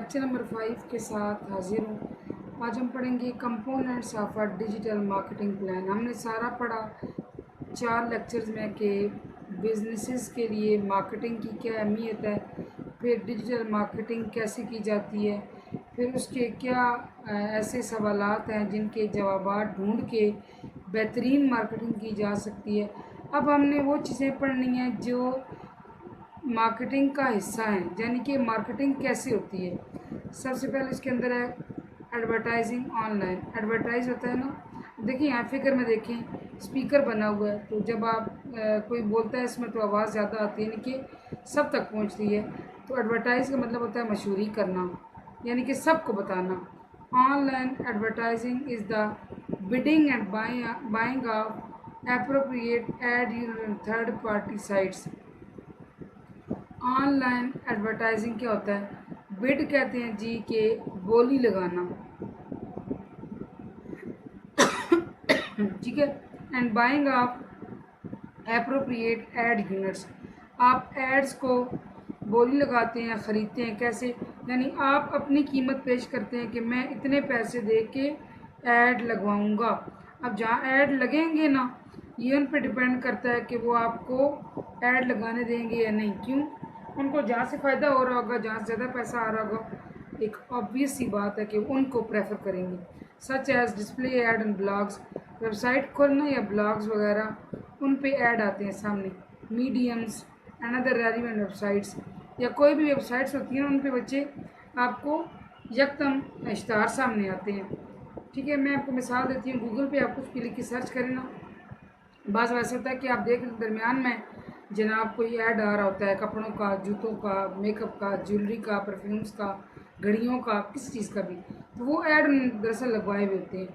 Lecture number 5 के साथ हाजिर हूँ। आज हम पढ़ेंगे components of a digital marketing plan. हमने सारा पढ़ा 4 लेक्चर्स में कि बिजनेसेस के लिए मार्केटिंग की क्या अहमियत है, फिर डिजिटल मार्केटिंग कैसे की जाती है, फिर उसके क्या ऐसे सवालात हैं जिनके जवाबात ढूंढ के बेहतरीन मार्केटिंग की जा सकती है। अब हमने वो चीज़ें पढ़नी हैं जो मार्केटिंग का हिस्सा है, यानी कि मार्केटिंग कैसे होती है। सबसे पहले इसके अंदर है एडवर्टाइजिंग ऑनलाइन। एडवर्टाइज होता है ना, देखिए यहाँ फिगर में देखें स्पीकर बना हुआ है, तो जब आप कोई बोलता है इसमें तो आवाज़ ज़्यादा आती है, यानी कि सब तक पहुँचती है। तो एडवर्टाइज का मतलब होता है मशहूरी करना, यानी कि सबको बताना। Online advertising is the bidding and buying of appropriate ad in third party sites. Online advertising क्या होता है? बिड कहते हैं जी के बोली लगाना, ठीक है। And buying of appropriate ad units, आप एड्स को बोली लगाते हैं, ख़रीदते हैं। कैसे? यानी आप अपनी कीमत पेश करते हैं कि मैं इतने पैसे दे के ऐड लगवाऊंगा। अब जहाँ ऐड लगेंगे ना, ये उन पर डिपेंड करता है कि वो आपको ऐड लगाने देंगे या नहीं। क्यों? उनको जहाँ से फ़ायदा हो रहा होगा, जहाँ से ज़्यादा पैसा आ रहा होगा, एक ऑब्वियस सी बात है कि उनको प्रेफर करेंगे। Such as display ad and blogs, website खोलना या ब्लॉग्स वगैरह, उन पे ऐड आते हैं सामने। Mediums and other relevant websites, या कोई भी वेबसाइट्स होती हैं उन पे बच्चे आपको यकदम इश्तहार सामने आते हैं, ठीक है। मैं आपको मिसाल देती हूँ, गूगल पे आप कुछ भी लिख के सर्च करें ना, बाज़ वैसे होता है कि आप देख रहे दरमियान में जनाब कोई ऐड आ रहा होता है कपड़ों का, जूतों का, मेकअप का, ज्वेलरी का, परफ्यूम्स का, घड़ियों का, किसी चीज़ का भी, तो वो ऐड दरअसल लगवाए हुए होते हैं।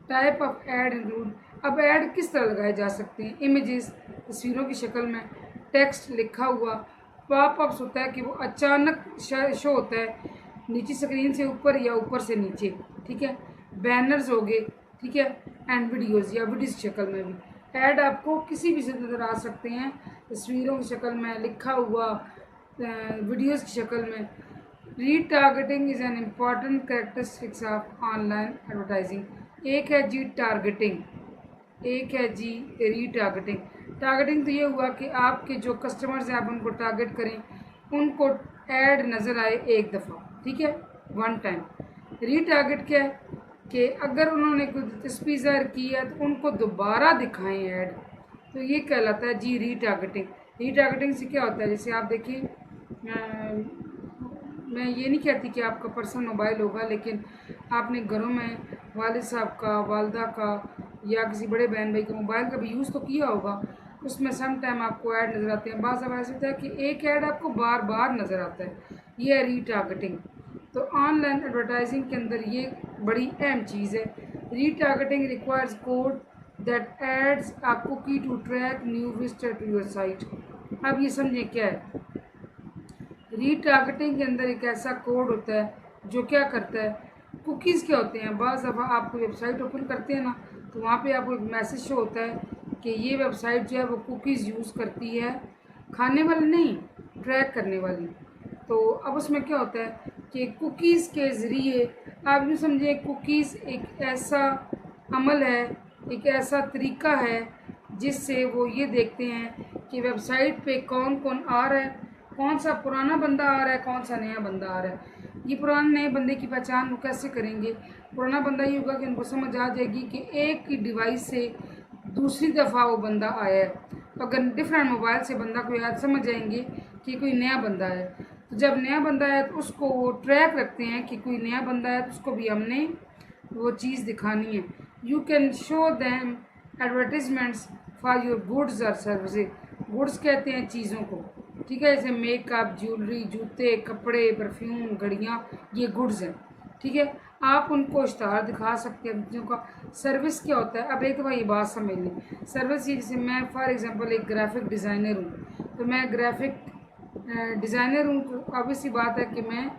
टाइप ऑफ ऐड इंक्लूड, अब ऐड किस तरह लगाए जा सकते हैं? इमेजेस, तस्वीरों की शक्ल में, टेक्स्ट लिखा हुआ, पॉपअप्स होता है कि वो अचानक शो होता है नीचे स्क्रीन से ऊपर या ऊपर से नीचे, ठीक है। बैनर्स हो गए, ठीक है। एंड वीडियोज़, या वीडियोज़ की शक्ल में भी ऐड आपको किसी भी से नज़र आ सकते हैं, तस्वीरों की शक्ल में, लिखा हुआ, वीडियोज़ की शक्ल में। Retargeting is an important characteristics of online advertising. एक है जी टारगेटिंग, एक है जी रीटारगेटिंग। टारगेटिंग तो ये हुआ कि आपके जो कस्टमर्स हैं आप उनको टारगेट करें, उनको ऐड नज़र आए एक दफ़ा, ठीक है, वन टाइम। रीटारगेट क्या है कि अगर उन्होंने कोई दिलचस्पी ज़ाहिर की है तो उनको दोबारा दिखाएं ऐड, तो ये कहलाता है जी रीटारगेटिंग। रीटारगेटिंग से क्या होता है, जैसे आप देखिए, मैं ये नहीं कहती कि आपका पर्सनल मोबाइल होगा, लेकिन आपने घरों में वालिद साहब का, वालदा का, या किसी बड़े बहन भाई का मोबाइल का भी यूज़ तो किया होगा, उसमें सम टाइम आपको ऐड नज़र आते हैं। बाज़ ऐसा होता है कि एक ऐड आपको बार बार नज़र आता है, ये है रीटारगेटिंग। तो ऑनलाइन एडवर्टाइजिंग के अंदर ये बड़ी अहम चीज़ है। Retargeting requires code that adds a cookie to track new visitor to your site. अब ये समझें क्या है। रीटारगेटिंग के अंदर एक ऐसा कोड होता है जो क्या करता है, कुकीज़ क्या होते हैं, बाज़ दफ़ा आप कोई वेबसाइट ओपन करते हैं ना, तो वहाँ पे आपको एक मैसेज शो होता है कि ये वेबसाइट जो है वो कुकीज़ यूज़ करती है, खाने वाली नहीं, ट्रैक करने वाली। तो अब उसमें क्या होता है कि कुकीज़ के ज़रिए, आप यूँ समझिए कुकीज़ एक ऐसा अमल है, एक ऐसा तरीका है जिससे वो ये देखते हैं कि वेबसाइट पे कौन कौन आ रहा है, कौन सा पुराना बंदा आ रहा है, कौन सा नया बंदा आ रहा है। ये पुराने नए बंदे की पहचान वो कैसे करेंगे? पुराना बंदा ये होगा कि उनको समझ आ जाएगी कि एक ही डिवाइस से दूसरी दफ़ा वो बंदा आया है। तो अगर डिफरेंट मोबाइल से बंदा को याद समझ जाएंगे कि कोई नया बंदा है, तो जब नया बंदा आया तो उसको वो ट्रैक रखते हैं कि कोई नया बंदा है, तो उसको भी हमने वो चीज़ दिखानी है। You can show them advertisements for your goods और सर्विसेज। गुड्स कहते हैं चीज़ों को, ठीक है, जैसे मेकअप, ज्वेलरी, जूते, कपड़े, परफ्यूम, घड़ियाँ, ये गुड्स हैं, ठीक है। आप उनको इश्तहार दिखा सकते हैं चीज़ों का। सर्विस क्या होता है? अब एक दफ़ा ये बात समझ लें। सर्विस ये, जैसे मैं फॉर एग्जांपल एक ग्राफिक डिज़ाइनर हूँ, तो मैं ग्राफिक डिज़ाइनर हूँ, तो ऑब्वियस सी बात है कि मैं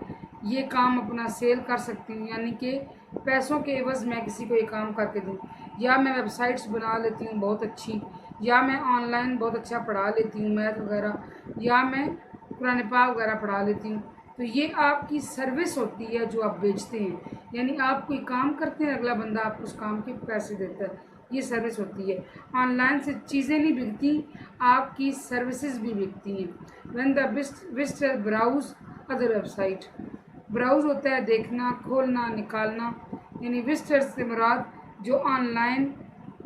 ये काम अपना सेल कर सकती हूँ, यानी कि पैसों के एवज़ मैं किसी को ये काम करके दूँ। या मैं वेबसाइट्स बना लेती हूँ बहुत अच्छी, या मैं ऑनलाइन बहुत अच्छा पढ़ा लेती हूँ मैथ वगैरह, या मैं कुरान पाक वगैरह पढ़ा लेती हूँ। तो ये आपकी सर्विस होती है जो आप बेचते हैं, यानी आप कोई काम करते हैं, अगला बंदा आपको उस काम के पैसे देता है, ये सर्विस होती है। ऑनलाइन से चीज़ें नहीं बिकती, आपकी सर्विसेज भी बिकती हैं। When the visitor browse other website, browse होता है देखना, खोलना, निकालना, यानी विजिटर्स से मुराद जो ऑनलाइन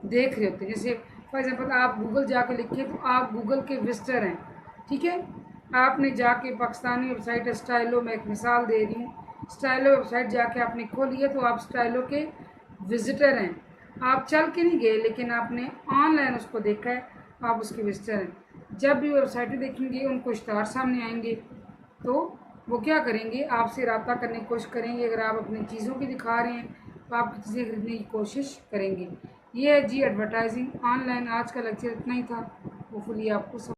देख रहे होते हैं। जैसे फॉर एग्जांपल आप गूगल जाके लिखिए तो आप गूगल के विजिटर हैं, ठीक है। आपने जाके पाकिस्तानी वेबसाइट है स्टाइलो, में एक मिसाल दे रही हूँ, स्टाइलो वेबसाइट जाके आपने खोली है तो आप स्टाइलो के विजिटर हैं। आप चल के नहीं गए लेकिन आपने ऑनलाइन उसको देखा है, आप उसके विजिटर हैं। जब भी वेबसाइटें देखेंगे उनको इश्तहार सामने आएंगे तो वो क्या करेंगे, आपसे रब्ता करने की कोशिश करेंगे। अगर आप अपनी चीज़ों की दिखा रहे हैं तो आपकी चीज़ें खरीदने की कोशिश करेंगे। ये है जी एडवर्टाइजिंग ऑनलाइन। आज का लेक्चर इतना ही था, होपफुली आपको